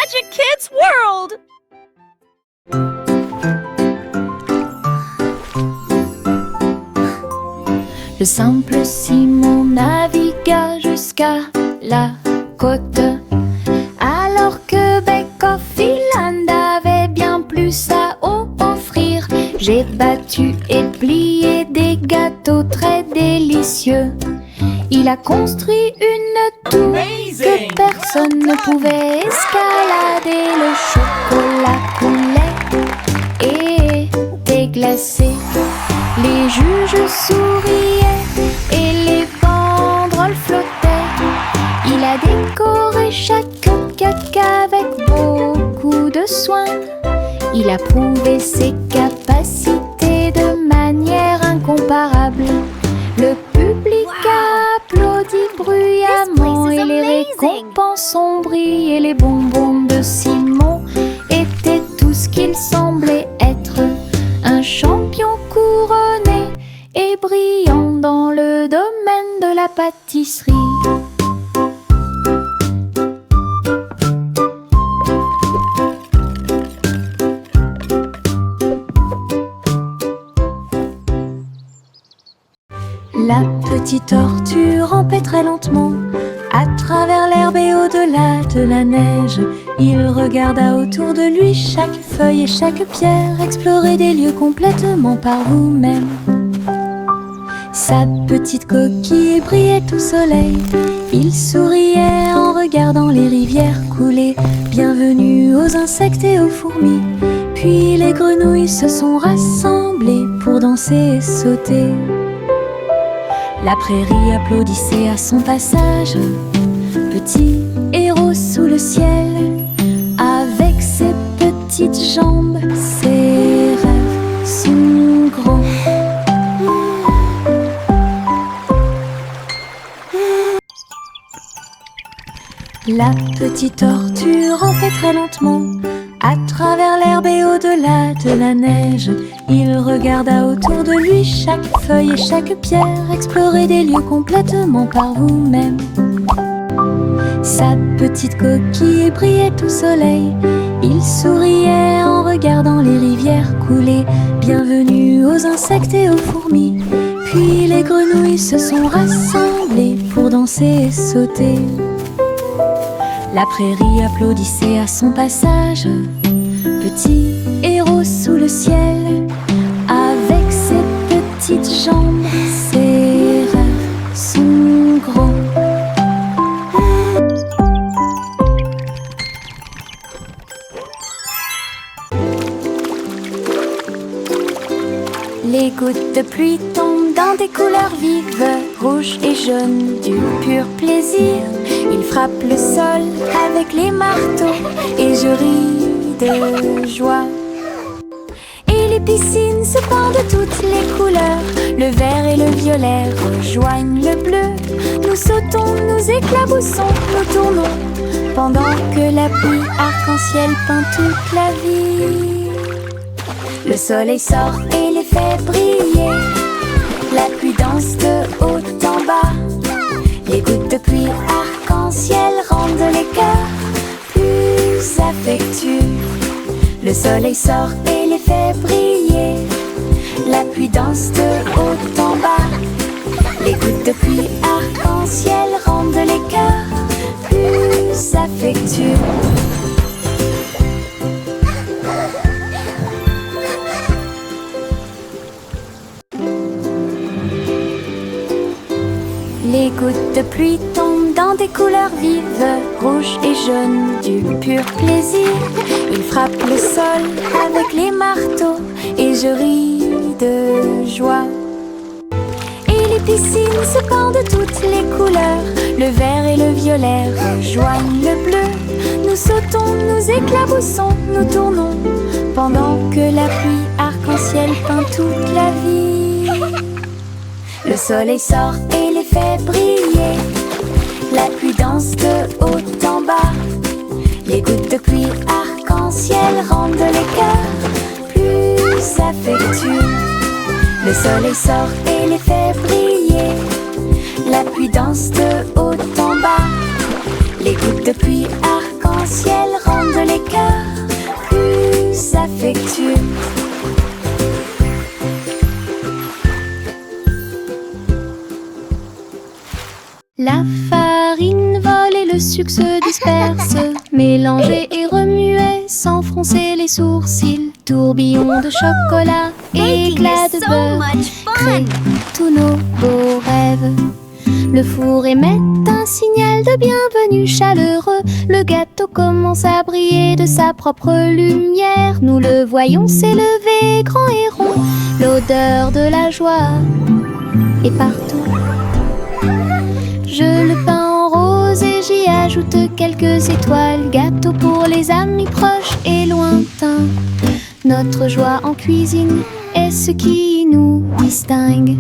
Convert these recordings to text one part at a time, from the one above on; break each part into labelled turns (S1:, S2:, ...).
S1: Magic Kids World!
S2: Le simple Simon navigua jusqu'à la côte, alors que Beck-Off Island avait bien plus à offrir. J'ai battu et plié des gâteaux très délicieux. Il a construit une tour que personne ne pouvait escalader. Le chocolat coulait et était glacé. Les juges souriaient et les banderoles flottaient. Il a décoré chaque cupcake avec beaucoup de soin. Il a prouvé ses capacités de manière incomparable. Le public a applaudi bruyamment et les récompenses ont brillé. Les bonbons de Simon étaient tout ce qu'il semblait être. Un champion couronné et brillant dans le domaine de la pâtisserie. La petite tortue rampait très lentement à travers l'herbe et au-delà de la neige. Il regarda autour de lui chaque feuille et chaque pierre, explorer des lieux complètement par vous-même. Sa petite coquille brillait au soleil. Il souriait en regardant les rivières couler. Bienvenue aux insectes et aux fourmis. Puis les grenouilles se sont rassemblées pour danser et sauter. La prairie applaudissait à son passage. Petit héros sous le ciel, avec ses petites jambes, ses rêves sont grands. La petite tortue rampait très lentement à travers l'herbe et au-delà de la neige. Il regarda autour de lui chaque feuille et chaque pierre, explorer des lieux complètement par vous-même. Sa petite coquille brillait au soleil. Il souriait en regardant les rivières couler. Bienvenue aux insectes et aux fourmis. Puis les grenouilles se sont rassemblées pour danser et sauter. La prairie applaudissait à son passage. Petit héros sous le ciel, avec ses petites jambes, ses rêves sont grands. Les gouttes de pluie tombent dans des couleurs vives, rouge et jaune, du pur plaisir. Il frappe le sol avec les marteaux et je ris de joie. Et les piscines se pendent de toutes les couleurs. Le vert et le violet rejoignent le bleu. Nous sautons, nous éclaboussons, nous tournons, pendant que la pluie arc-en-ciel peint toute la vie. Le soleil sort et les fait briller. La pluie danse de haut en bas. Les gouttes de pluie arc-en-ciel rendent les cœurs plus affectueux. Le soleil sort et les fait briller. La pluie danse de haut en bas. Les gouttes de pluie arc-en-ciel rendent les cœurs plus affectueux. Les gouttes de pluie tombent dans des couleurs vives, rouge et jaune, du pur plaisir. Ils frappent le sol avec les marteaux et je ris de joie. Et les piscines se pendent de toutes les couleurs. Le vert et le violet rejoignent le bleu. Nous sautons, nous éclaboussons, nous tournons, pendant que la pluie arc-en-ciel peint toute la vie. Le soleil sort et les fait briller. La pluie danse de haut en bas. Les gouttes de pluie arc-en-ciel rendent les cœurs plus affectueux. Le soleil sort et les fait briller. La pluie danse de haut en bas. Les gouttes de pluie arc-en-ciel rendent des cœurs plus affectueux. La farine vole et le sucre se disperse, mélanger et remuer sans froncer les sourcils. Tourbillon de chocolat, éclat de beurre, créent tous nos beaux rêves. Le four émet un signal de bienvenue chaleureux. Le gâteau commence à briller de sa propre lumière. Nous le voyons s'élever grand et rond. L'odeur de la joie est partout. Je le peins en rose et j'y ajoute quelques étoiles. Gâteau pour les amis proches et lointains. Notre joie en cuisine est ce qui nous distingue.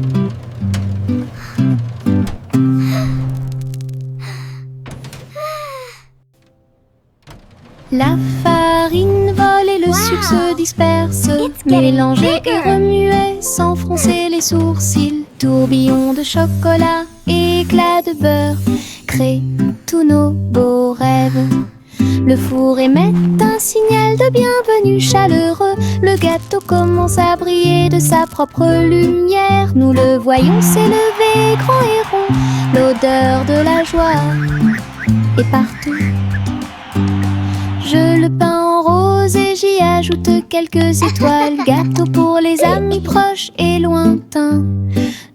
S2: La farine vole et le sucre se disperse, mélanger et remuer sans froncer les sourcils. Tourbillon de chocolat, éclat de beurre, créent tous nos beaux rêves. Le four émet un signal de bienvenue chaleureux. Le gâteau commence à briller de sa propre lumière. Nous le voyons s'élever grand et rond. L'odeur de la joie est partout. Je le peins en rose et j'y ajoute quelques étoiles. Gâteau pour les amis proches et lointains.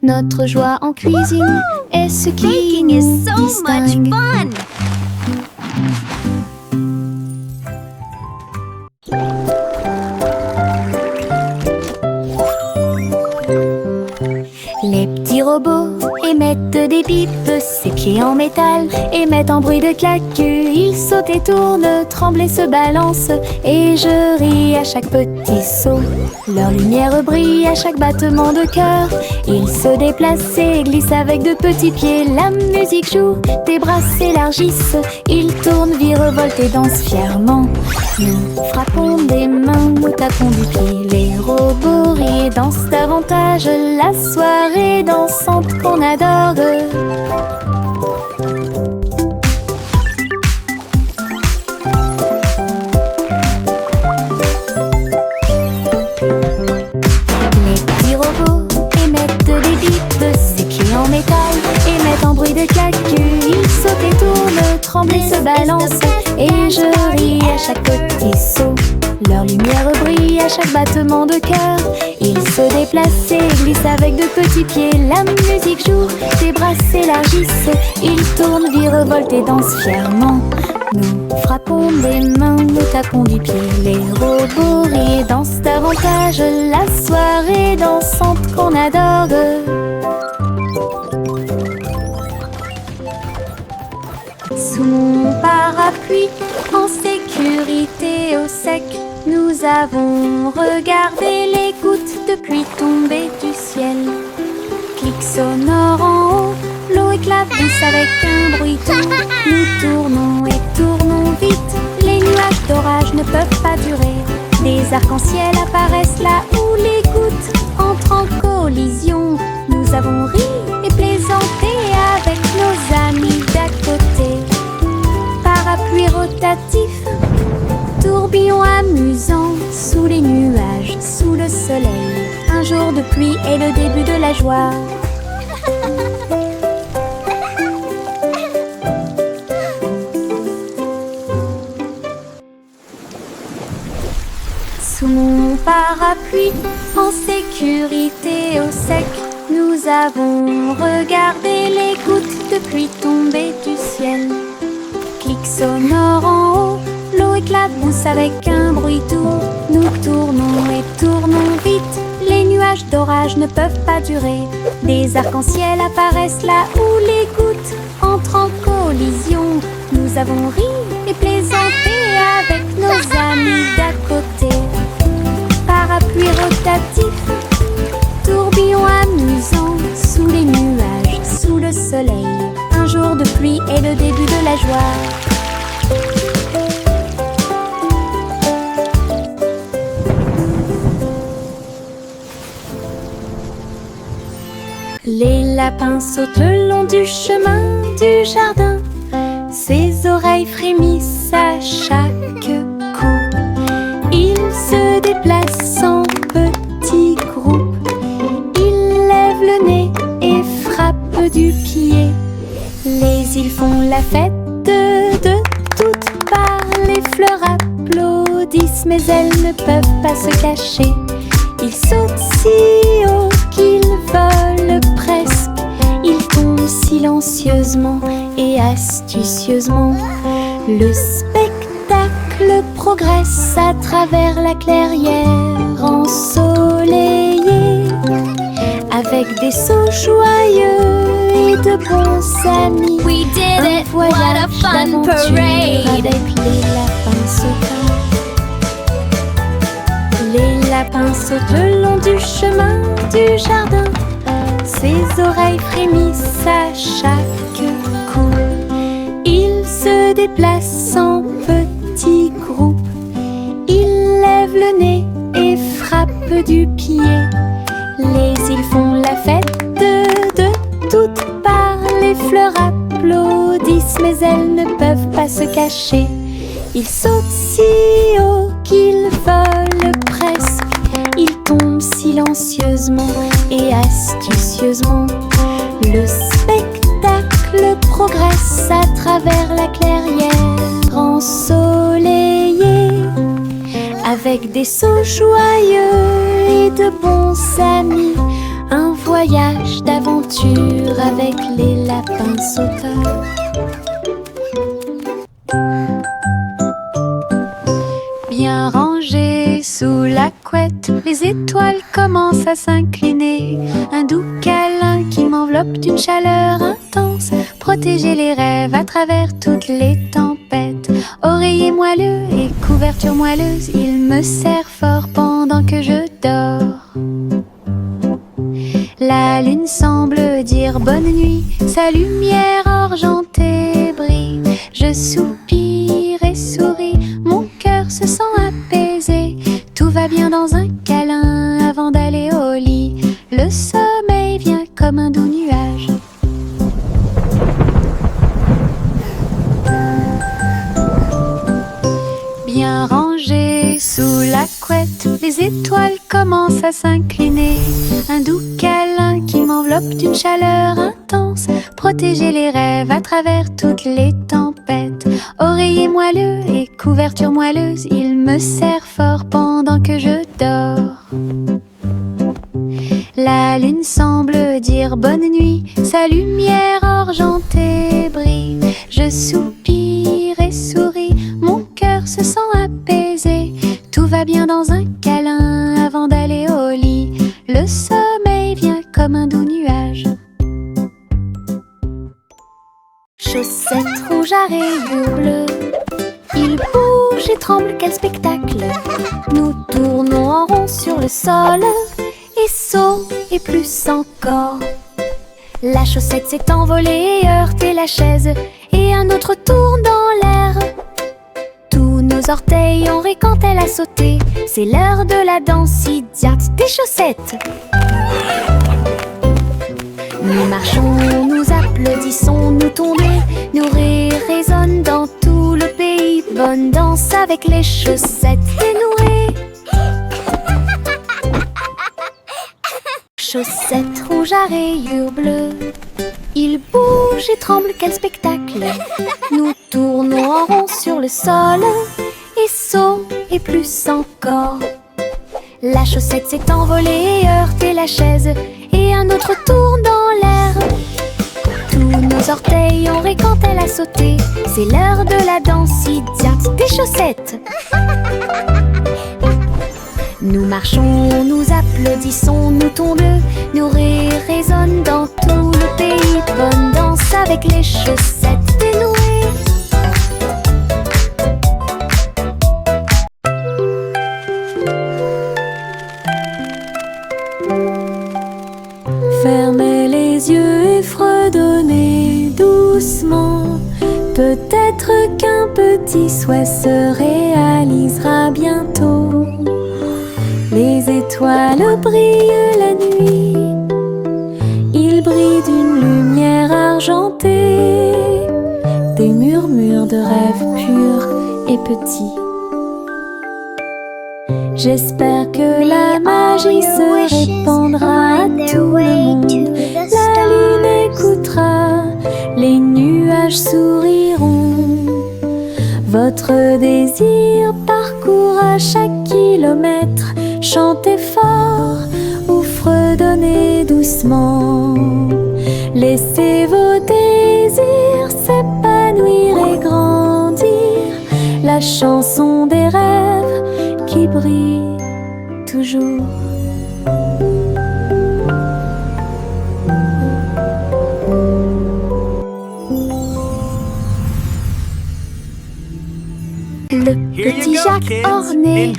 S2: Notre joie en cuisine est ce qui nous distingue. Les petits robots émettent des pipes, ses pieds en métal émettent un bruit de claque. Ils sautent et tournent, tremblent et se balancent, et je ris à chaque petit saut. Leur lumière brille à chaque battement de cœur. Ils se déplacent et glissent avec de petits pieds. La musique joue, tes bras s'élargissent. Ils tournent, virevoltent et dansent fièrement. Nous frappons des mains, nous tapons du pied. Les robots rient et dansent davantage. La soirée dansante qu'on adore. Les petits robots émettent des bips, ses pieds en métal émettent un bruit de claque. Ils sautent et tournent, tremblent et se balancent, et je ris à chaque petit saut. Leur lumière brille à chaque battement de cœur. Ils se déplacent et glissent avec de petits pieds. La musique joue, tes bras s'élargissent. Ils tournent, virevoltent et dansent fièrement. Nous frappons des mains, nous tapons du pied. Les robots rient et dansent davantage. La soirée dansante qu'on adore. Sous mon parapluie, en sécurité au sec, nous avons regardé les gouttes de pluie tomber du ciel. Clic sonore en haut, l'eau éclabousse avec un bruit doux. Nous tournons et tournons vite, les nuages d'orage ne peuvent pas durer. Des arcs-en-ciel apparaissent là où les gouttes entrent en collision. Nous avons ri et plaisanté avec nos amis d'à côté. Parapluie rotatif, tourbillon amusant, sous les nuages, sous le soleil. Un jour de pluie est le début de la joie. Sous mon parapluie, en sécurité au sec, nous avons regardé les gouttes de pluie tomber du ciel. Clic sonore en haut, l'eau éclabousse avec un bruit doux. Nous tournons et tournons vite, les nuages d'orage ne peuvent pas durer. Des arcs-en-ciel apparaissent là où les gouttes entrent en collision. Nous avons ri et plaisanté avec nos amis d'à côté. Parapluie rotatif, tourbillon amusant, sous les nuages, sous le soleil. Un jour de pluie est le début de la joie. Les lapins sautent le long du chemin du jardin. Ses oreilles frémissent à chaque ils font la fête de toutes parts. Les fleurs applaudissent, mais elles ne peuvent pas se cacher. Ils sautent si haut qu'ils volent presque. Ils tombent silencieusement et astucieusement. Le spectacle progresse à travers la clairière ensoleillée, avec des sauts joyeux et de bons amis.
S1: We did it! What a fun parade!
S2: Avec les lapins sautants. Les lapins sautent le long du chemin du jardin. Ses oreilles frémissent à chaque coup. Ils se déplacent en petits groupes. Ils lèvent le nez et frappent du pied. Les îles font la fête de toutes parts. Les fleurs applaudissent, mais elles ne peuvent pas se cacher. Ils sautent si haut qu'ils volent presque. Ils tombent silencieusement et astucieusement. Le spectacle progresse à travers la clairière ensoleillée, avec des sauts joyeux et de bons amis. Un voyage d'aventure avec les lapins sauteurs. Bien rangés sous la couette, les étoiles commencent à s'incliner. Un doux câlin qui m'enveloppe d'une chaleur intense. Protéger les rêves à travers toutes les tempêtes. Oreiller moelleux et couverture moelleuse, il me serre fort pendant que je dors. La lune semble dire bonne nuit, sa lumière argentée brille. Je soupire et souris, mon cœur se sent apaisé. Tout va bien dans un câlin avant d'aller au lit. Le sommeil vient comme un doux nuage. Bien rangés sous la couette, les étoiles commencent à s'incliner. Un doux câlin qui m'enveloppe d'une chaleur intense. Protéger les rêves à travers toutes les tempêtes. Oreiller moelleux et couverture moelleuse, il me serre fort pendant que je dors. La lune semble dire bonne nuit, sa lumière argentée brille. Je soupire et souris, mon cœur se sent apaisé. Tout va bien dans un câlin avant d'aller au lit. Le sommeil vient comme un doux nuage. Chaussettes rouges à rayures bleues, il bouge et tremble, quel spectacle! Nous tournons en rond sur le sol, et saut et plus encore. La chaussette s'est envolée et heurté la chaise, et un autre tourne dans l'air. Tous nos orteils ont ri quand elle a sauté. C'est l'heure de la danse idiote des chaussettes. Nous marchons, nous applaudissons, nous tombons. Nos rires résonnent dans tout le pays. Bonne danse avec les chaussettes dénouées. Chaussettes rouges à rayures bleues, il bouge et tremble, quel spectacle! Nous tournons en rond sur le sol, et saut et plus encore. La chaussette s'est envolée et heurté la chaise, et un autre tourne dans l'air. Tous nos orteils ont ri quand elle a sauté. C'est l'heure de la danse idiote des chaussettes. Nous marchons, nous applaudissons, nous tombons. Nos rires résonnent dans tout le pays. Bonne danse avec les chaussettes dénouées. Fermez les yeux et fredonnez doucement. Peut-être qu'un petit souhait se réalisera bientôt. Les étoiles brillent la nuit, ils brillent d'une lumière argentée, des murmures de rêves purs et petits. J'espère que la magie se répandra à tout le monde. La lune écoutera, les nuages souriront. Votre désir parcourra chaque kilomètre. Chantez fort ou fredonnez doucement. Laissez vos désirs s'épanouir et grandir. La chanson des rêves qui brille toujours. Le petit Jacques orné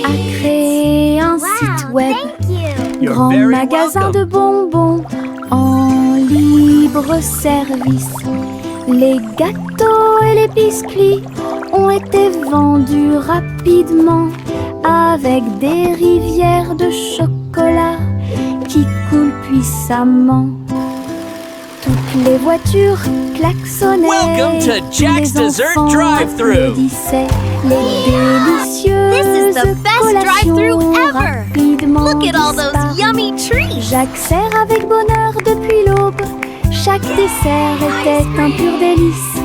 S2: a créé un site web, grand magasin de bonbons en libre service. Les gâteaux et les biscuits ont été vendus rapidement avec des rivières de chocolat qui coulent puissamment. Toutes les voitures klaxonnaient,
S3: Welcome to Jack's
S2: les
S3: Dessert
S2: enfants
S3: Drive-Thru.
S2: applaudissaient, les délicieuses
S1: This is the best
S2: collations
S1: drive-thru ever.
S2: rapidement
S1: Look at all those
S2: disparues.
S1: yummy treats.
S2: Jacques sert avec bonheur depuis l'aube. Chaque dessert était un pur délice.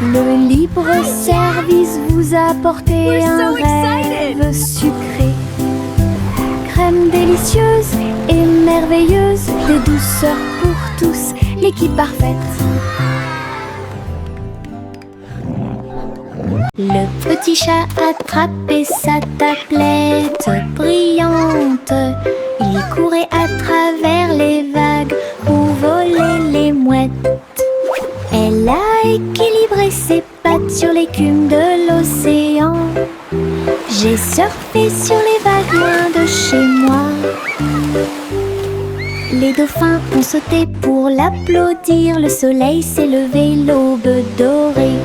S2: Le libre service vous a apporté
S1: We're
S2: un
S1: so excited.
S2: rêve sucré. Crème délicieuse et merveilleuse, des douceurs pour tous, l'équipe parfaite. Le petit chat attrapait sa tablette brillante. Il courait à travers les vagues où volaient les mouettes. Elle a équilibré ses pattes sur l'écume de l'océan. J'ai surfé sur les vagues loin de chez moi. Les dauphins ont sauté pour l'applaudir. Le soleil s'est levé, l'aube dorée.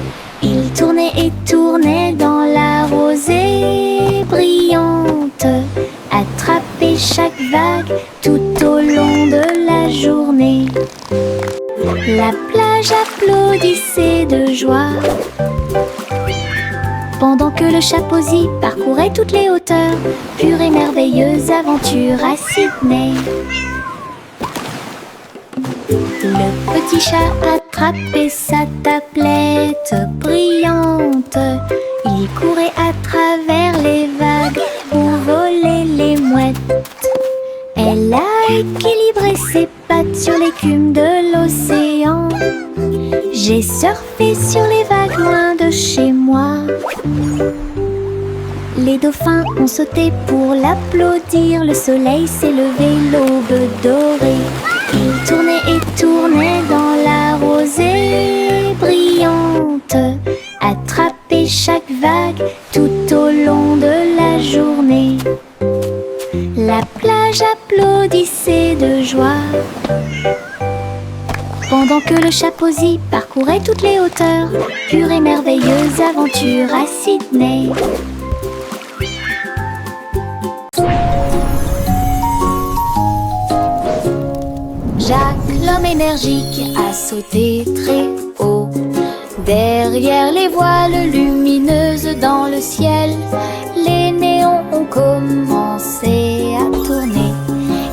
S2: Il tournait et tournait dans la rosée brillante. Attrapait chaque vague tout au long de la journée. La plage applaudissait de joie pendant que le chapeauzi parcourait toutes les hauteurs. Pure et merveilleuse aventure à Sydney. Le petit chat attrapait sa tablette brillante. Il courait à travers les vagues où volaient les mouettes. Elle a équilibré ses pattes sur l'écume de l'océan. J'ai surfé sur les vagues loin de chez moi. Les dauphins ont sauté pour l'applaudir. Le soleil s'est levé, l'aube dorée. Il tournait et tournait dans la rosée brillante. Attrapait chaque vague tout au long de la journée. La plage applaudissait de joie pendant que le chapeauzi parcourait toutes les hauteurs. Pure et merveilleuse aventure à Sydney. Jacques, l'homme énergique, a sauté très haut. Derrière les voiles lumineuses dans le ciel, les néons ont commencé à tourner.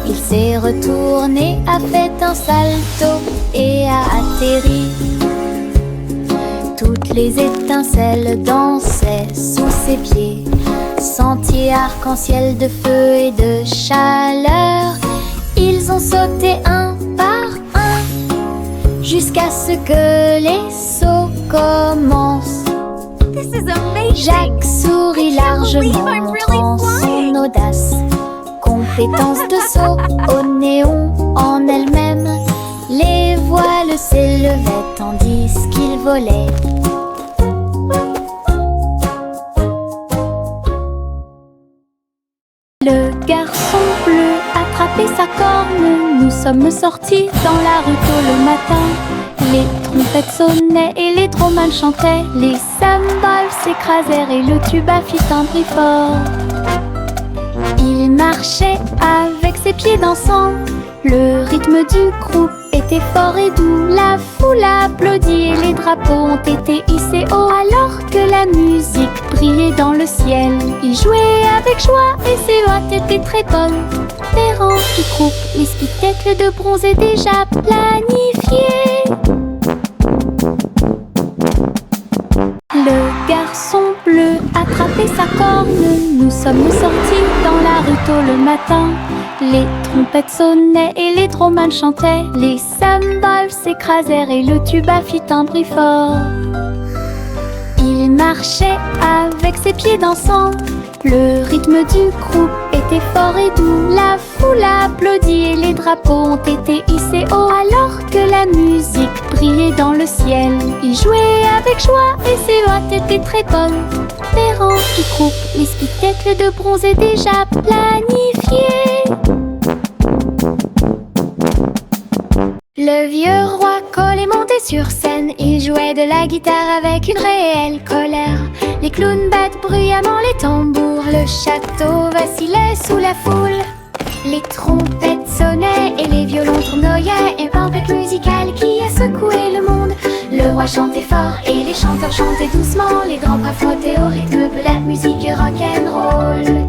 S2: Il s'est retourné, a fait un salto et a atterri. Toutes les étincelles dansaient sous ses pieds. Sentier arc-en-ciel de feu et de chaleur. Ils ont sauté un par un jusqu'à ce que les sauts commencent.
S1: This is amazing.
S2: Jacques sourit largement,
S1: I'm really
S2: montrant
S1: flying.
S2: son audace. Compétence de saut au néon en elle-même. Les voiles s'élevaient tandis qu'il volait. Le garçon bleu attrapait sa corne. Nous sommes sortis dans la rue tôt le matin. Les trompettes sonnaient et les dromals chantaient. Les cymbales s'écrasèrent et le tuba fit un bruit fort. Il marchait avec ses pieds dansants. Le rythme du groupe était fort et doux. La foule applaudit et les drapeaux ont été hissés haut alors que la musique brillaient dans le ciel. Ils jouaient avec joie et ses hôtes étaient très bonnes. Les rangs qui groupent, les spectacles de bronze est déjà planifié. Le garçon bleu attrapait sa corne. Nous sommes sortis dans la rue tôt le matin. Les trompettes sonnaient et les dromans chantaient. Les cymbales s'écrasèrent et le tuba fit un bruit fort. Il marchait avec ses pieds dansants. Le rythme du groupe était fort et doux. La foule applaudit et les drapeaux ont été hissés haut. Alors que la musique brillait dans le ciel, ils jouaient avec joie et ses hôtes étaient très bonnes. Les rangs qui groupent, les spectacles de bronze est déjà planifié. Le vieux roi Cole est monté sur scène. Il jouait de la guitare avec une réelle colère. Les clowns battent bruyamment les tambours. Le château vacillait sous la foule. Les trompettes sonnaient et les violons tournoyaient. Une tempête musicale qui a secoué le monde. Le roi chantait fort et les chanteurs chantaient doucement. Les grands bras frottaient au rythme de la musique rock'n'roll.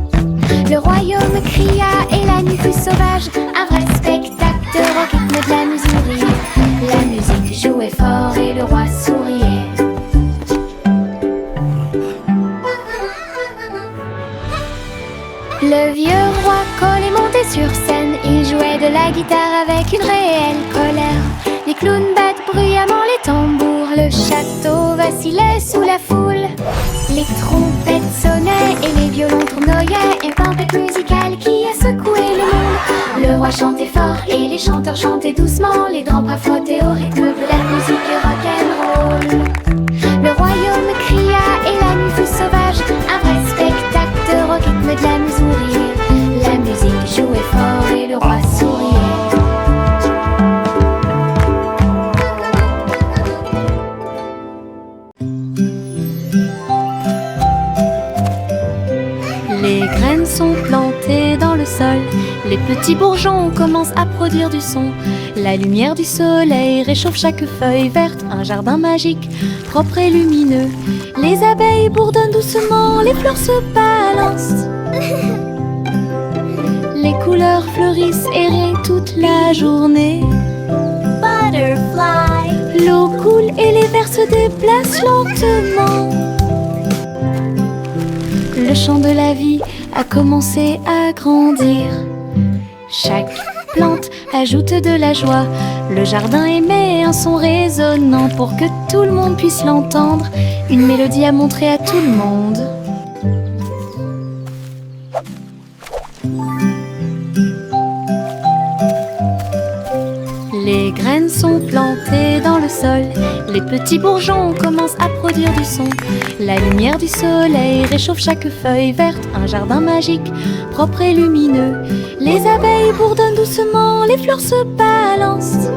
S2: Le royaume cria et la nuit fut sauvage. Un vrai spectacle au rythme de la musique. La musique jouait fort et le roi souriait. Le vieux roi Cole est monté sur scène. Il jouait de la guitare avec une réelle colère. Les clowns battent bruyamment les tambours. Le château vacillait sous la foule. Les trompettes sonnaient et les violons tournoyaient. Une tempête musicale qui a secoué le monde. Le roi chantait fort et les chanteurs chantaient doucement. Les grands bras frottaient au rythme de la musique rock'n'roll. Le royaume cria et la nuit fut sauvage. Un vrai spectacle au rythme de la musique. La musique jouait fort et le roi souriait. Les graines sont plantées dans le sol. Les petits bourgeons commencent à produire du son. La lumière du soleil réchauffe chaque feuille verte. Un jardin magique, propre et lumineux. Les abeilles bourdonnent doucement, les fleurs se balancent. Les couleurs fleurissent errées toute la journée. Butterfly. L'eau coule et les vers se déplacent lentement. Le chant de la vie a commencé à grandir. Chaque plante ajoute de la joie. Le jardin émet un son résonnant pour que tout le monde puisse l'entendre. Une mélodie à montrer à tout le monde. Les graines sont plantées dans le sol. Les petits bourgeons commencent à produire du son. La lumière du soleil réchauffe chaque feuille verte. Un jardin magique, propre et lumineux. Les abeilles bourdonnent doucement, les fleurs se balancent.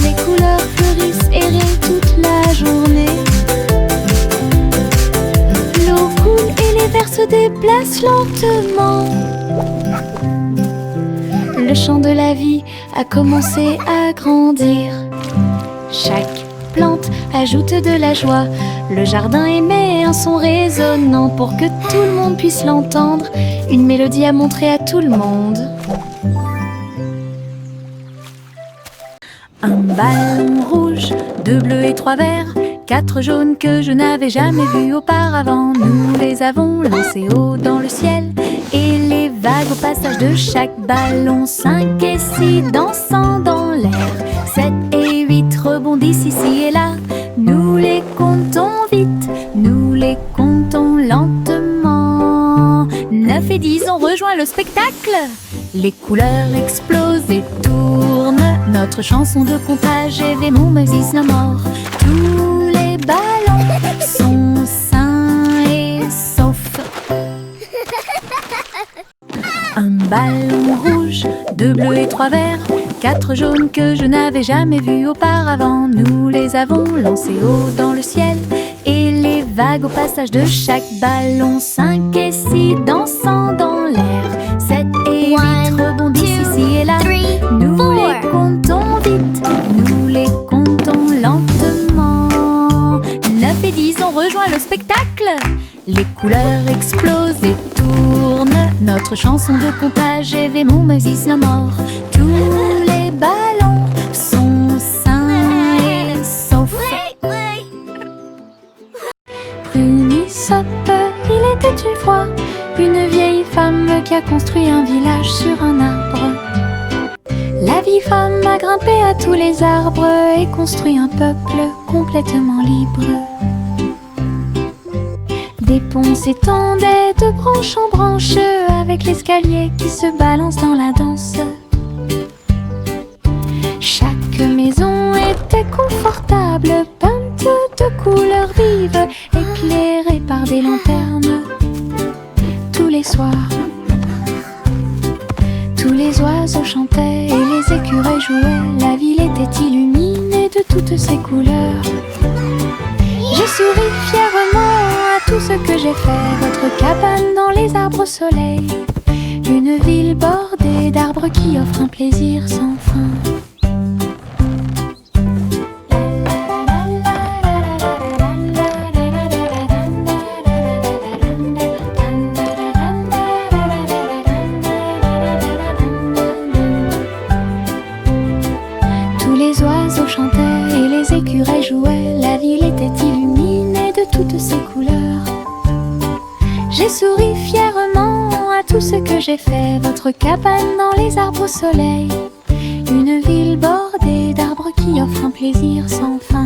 S2: Les couleurs fleurissent errées toute la journée. L'eau coule et les vers se déplacent lentement. Le chant de la vie a commencé à grandir. Chaque plante ajoute de la joie. Le jardin émet un son résonnant pour que tout le monde puisse l'entendre. Une mélodie à montrer à tout le monde. Un ballon rouge, 2 bleus et 3 verts, 4 jaunes que je n'avais jamais vus auparavant. Nous les avons lancés haut dans le ciel. Et les vagues au passage de chaque ballon, 5 et 6 dansant dans l'air, 7 et 8 rebondissent ici et là. Nous les comptons vite, nous les comptons lentement. 9 et 10 ont rejoint le spectacle. Les couleurs explosent et tournent. Notre chanson de comptage est mon Moses no more. Tous les ballons sont sains et saufs. Un ballon rouge, 2 bleus et 3 verts, 4 jaunes que je n'avais jamais vus auparavant. Nous les avons lancés haut dans le ciel. Et les vagues au passage de chaque ballon, 5 et 6 dansant dans l'air, 7 et 8 rebondissent ici et là. Nous les comptons vite, nous les comptons lentement. 9 et 10 ont rejoint le spectacle. Les couleurs explosent et tournent. Notre chanson de comptage est Ve Moses no more. Tous les ballons sont sains et saufs. Prunissop, il était une fois une vieille femme qui a construit un village sur un arbre. La vieille femme a grimpé à tous les arbres et construit un peuple complètement libre. Des ponts s'étendaient de branche en branche avec l'escalier qui se balance dans la danse. Chaque maison était confortable, peinte de couleurs vives, éclairée par des lanternes. Tous les soirs, tous les oiseaux chantaient et les écureuils jouaient. La ville était illuminée de toutes ses couleurs. J'ai souri fièrement à tout ce que j'ai fait. Votre cabane dans les arbres au soleil, une ville bordée d'arbres qui offre un plaisir sans fin. La ville était illuminée de toutes ses couleurs. J'ai souri fièrement à tout ce que j'ai fait. Votre cabane dans les arbres au soleil, une ville bordée d'arbres qui offre un plaisir sans fin.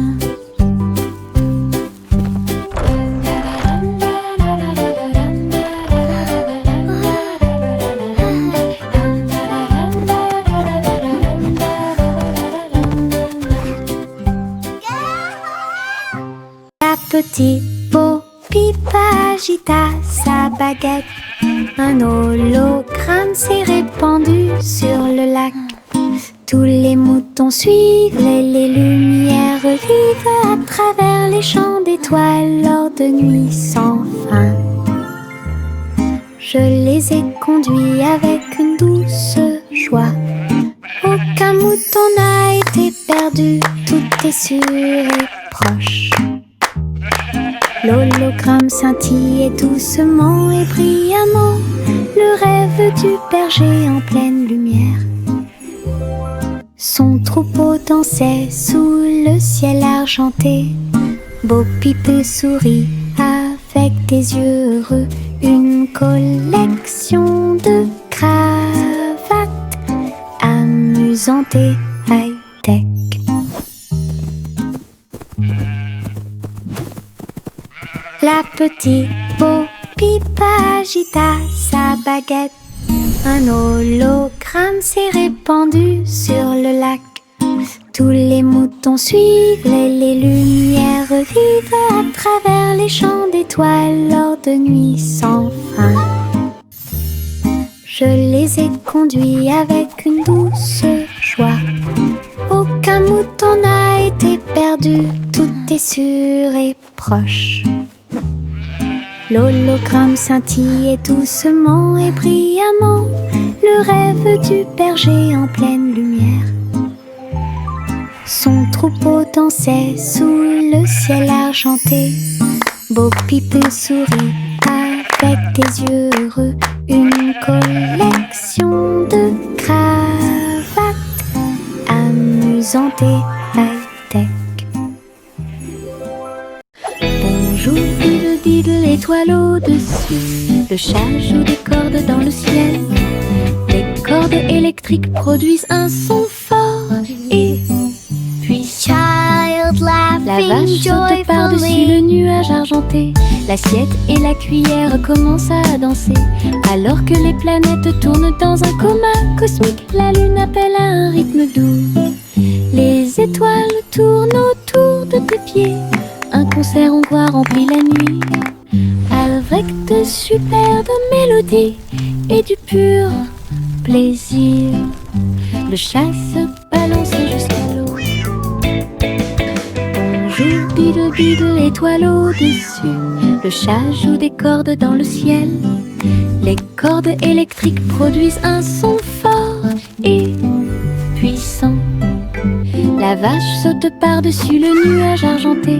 S2: Petit Bo-Peep agita sa baguette. Un hologramme s'est répandu sur le lac. Tous les moutons suivaient les lumières vives à travers les champs d'étoiles lors de nuits sans fin. Je les ai conduits avec une douce joie. Aucun mouton n'a été perdu, tout est sûr et proche. L'hologramme scintillait doucement et brillamment, le rêve du berger en pleine lumière. Son troupeau dansait sous le ciel argenté. Bo-Peep sourit avec des yeux heureux. Une collection de cravates amusantes et high-tech. La petite Bo-Peep agita sa baguette. Un hologramme s'est répandu sur le lac. Tous les moutons suivaient les lumières vives à travers les champs d'étoiles lors de nuits sans fin. Je les ai conduits avec une douce joie. Aucun mouton n'a été perdu, tout est sûr et proche. L'hologramme scintillait doucement et brillamment, le rêve du berger en pleine lumière. Son troupeau dansait sous le ciel argenté. Bo-Peep sourit avec des yeux heureux. Une collection de cravates amusantes et high-tech. Bonjour diddle diddle, étoile au-dessus. Le chat joue des cordes dans le ciel. Les cordes électriques produisent un son fort et puissant. La vache saute par-dessus le nuage argenté. L'assiette et la cuillère commencent à danser. Alors que les planètes tournent dans un coma cosmique, la lune appelle à un rythme doux. Les étoiles tournent autour de tes pieds. Un concert hongrois remplit la nuit, avec de superbes mélodies et du pur plaisir. Le chat se balance jusqu'à l'eau. Bonjour diddle diddle, étoile au-dessus. Le chat joue des cordes dans le ciel. Les cordes électriques produisent un son fort et puissant. La vache saute par-dessus le nuage argenté.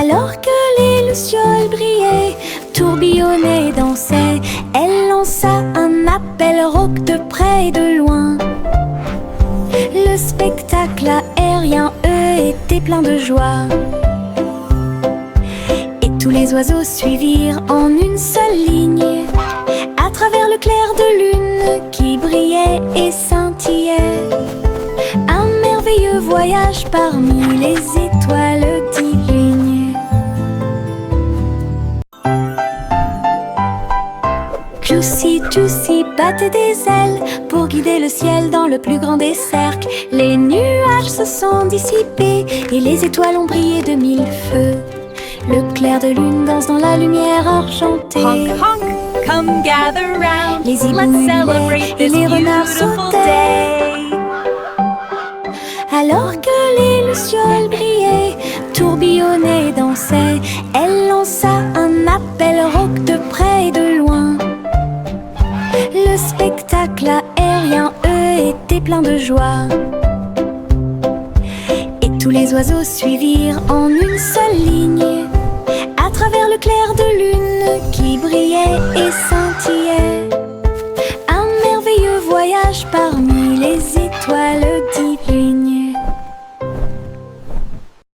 S2: Alors que les lucioles brillaient, tourbillonnaient, dansaient, elle lança un appel rauque de près et de loin. Le spectacle aérien, eux, était plein de joie. Et tous les oiseaux suivirent en une seule ligne, à travers le clair de lune qui brillait et scintillait. Un merveilleux voyage parmi les étoiles divines. Juicy, Juicy battait des ailes pour guider le ciel dans le plus grand des cercles. Les nuages se sont dissipés et les étoiles ont brillé de mille feux. Le clair de lune danse dans la lumière argentée.
S3: Honk, honk, come gather round.
S2: Les hiboux
S3: Let's
S2: hurlaient
S3: celebrate
S2: et
S3: this
S2: les renards
S3: beautiful
S2: sautaient.
S3: day.
S2: Alors que les lucioles brillaient, tourbillonnaient, dansaient, elle lança un appel rauque de près et de loin. Le spectacle aérien, eux, était plein de joie. Et tous les oiseaux suivirent en une seule ligne, à travers le clair de lune qui brillait et scintillait.